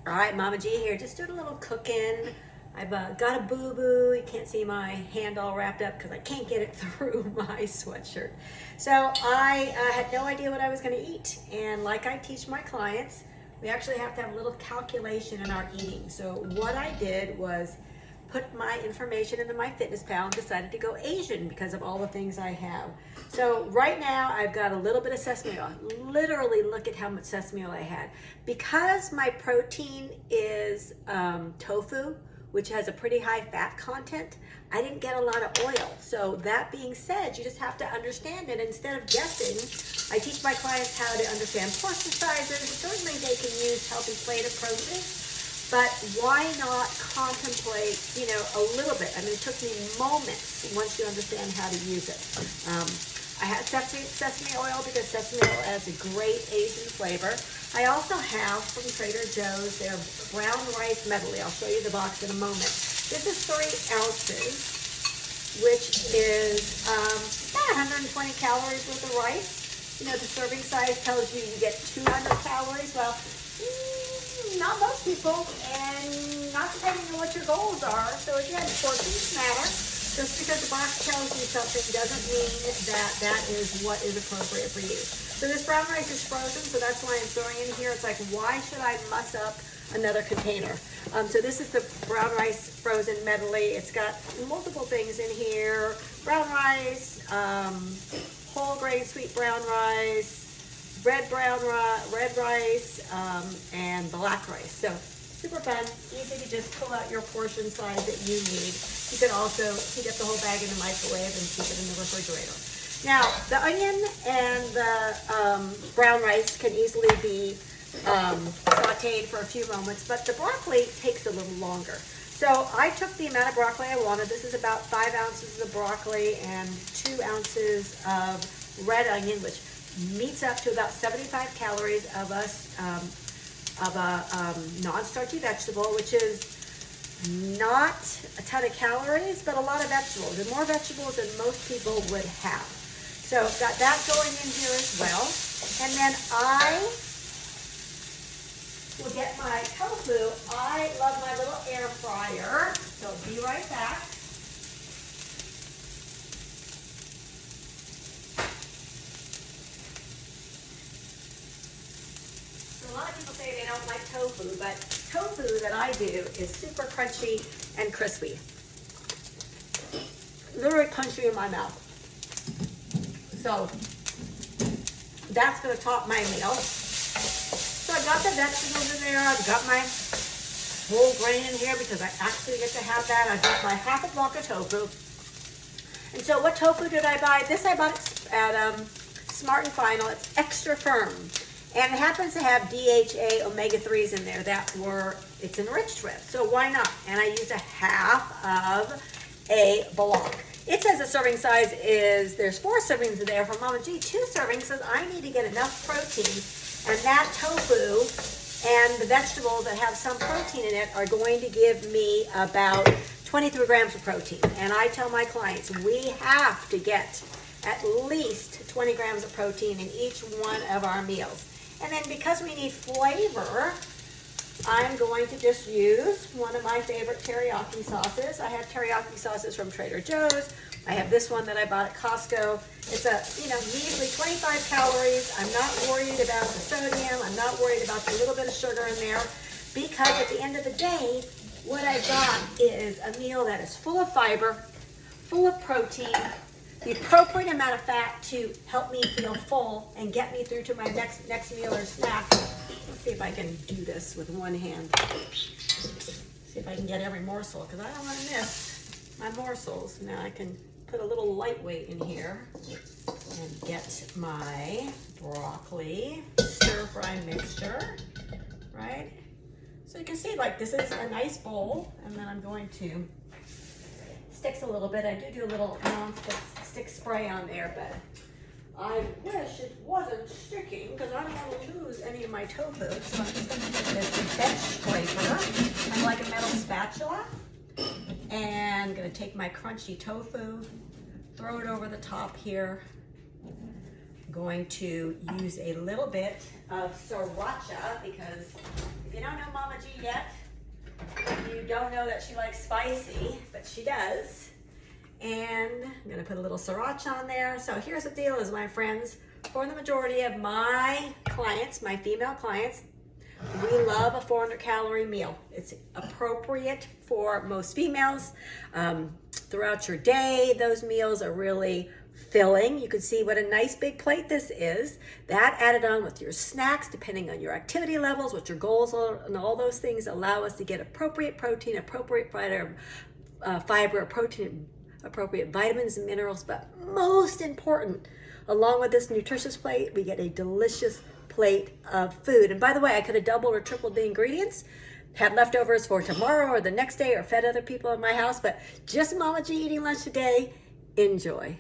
All right, Mama G here, just doing a little cooking. I've got a boo-boo. You can't see my hand all wrapped up because I can't get it through my sweatshirt. So I had no idea what I was going to eat. And like I teach my clients, we actually have to have a little calculation in our eating. So what I did was put my information into my fitness pal and decided to go Asian because of all the things I have. So right now I've got a little bit of sesame oil. Literally look at how much sesame oil I had. Because my protein is tofu, which has a pretty high fat content, I didn't get a lot of oil. So that being said, you just have to understand it. Instead of guessing, I teach my clients how to understand portion sizes. Certainly they can use healthy plate approaches. But why not contemplate, a little bit? I mean, it took me moments once you understand how to use it. I had sesame oil because sesame oil has a great Asian flavor. I also have from Trader Joe's their brown rice medley. I'll show you the box in a moment. This is 3 ounces, which is about 120 calories worth of rice. The serving size tells you get 200 calories. Well, not most people, and not depending on what your goals are. So again, portions matter. Just because the box tells you something doesn't mean that that is what is appropriate for you. So this brown rice is frozen, so that's why I'm throwing it in here. It's like, why should I muss up another container? So this is the brown rice frozen medley. It's got multiple things in here. Brown rice, whole grain sweet brown rice, red rice, and black rice. So super fun, easy to just pull out your portion size that you need. You can also heat up the whole bag in the microwave and keep it in the refrigerator. Now, the onion and the brown rice can easily be sauteed for a few moments, but the broccoli takes a little longer. So I took the amount of broccoli I wanted. This is about 5 ounces of broccoli and 2 ounces of red onion, which meets up to about 75 calories of a non-starchy vegetable, which is not a ton of calories, but a lot of vegetables, and more vegetables than most people would have. So got that going in here as well. And then I will get my tofu. I love my little air fryer, so I'll be right back. A lot of people say they don't like tofu, but tofu that I do is super crunchy and crispy. Literally punchy in my mouth. So that's going to top my meal. So I've got the vegetables in there. I've got my whole grain in here because I actually get to have that. I've got my half a block of tofu. And so what tofu did I buy? This I bought at Smart and Final. It's extra firm. And it happens to have DHA omega-3s in there that it's enriched with. So why not? And I use a half of a block. It says the serving size is, there's 4 servings in there. For Mama G, 2 servings says I need to get enough protein. And that tofu and the vegetables that have some protein in it are going to give me about 23 grams of protein. And I tell my clients, we have to get at least 20 grams of protein in each one of our meals. And then because we need flavor, I'm going to just use one of my favorite teriyaki sauces. I have teriyaki sauces from Trader Joe's. I have this one that I bought at Costco. It's a, measly 25 calories. I'm not worried about the sodium. I'm not worried about the little bit of sugar in there because at the end of the day, what I've got is a meal that is full of fiber, full of protein, the appropriate amount of fat to help me feel full and get me through to my next meal or snack. Let's see if I can do this with one hand. See if I can get every morsel, because I don't want to miss my morsels. Now I can put a little lightweight in here and get my broccoli stir-fry mixture, right? So you can see, this is a nice bowl, and then I'm going to sticks a little bit. I do a little non-stick spray on there, but I wish it wasn't sticking because I don't want to lose any of my tofu. So I'm just going to take this bench scraper and like a metal spatula, and I'm going to take my crunchy tofu, throw it over the top here. I'm going to use a little bit of sriracha because if you don't know Mama G yet. You don't know that she likes spicy, but she does. And I'm gonna put a little sriracha on there. So here's the deal is, my friends, for the majority of my clients, my female clients, we love a 400-calorie meal. It's appropriate for most females. Throughout your day, those meals are really filling. You can see what a nice big plate this is. That added on with your snacks, depending on your activity levels, what your goals are, and all those things allow us to get appropriate protein, appropriate fiber, protein, appropriate vitamins and minerals. But most important, along with this nutritious plate, we get a delicious plate of food. And by the way, I could have doubled or tripled the ingredients, had leftovers for tomorrow or the next day, or fed other people in my house, but just Mama G eating lunch today. Enjoy.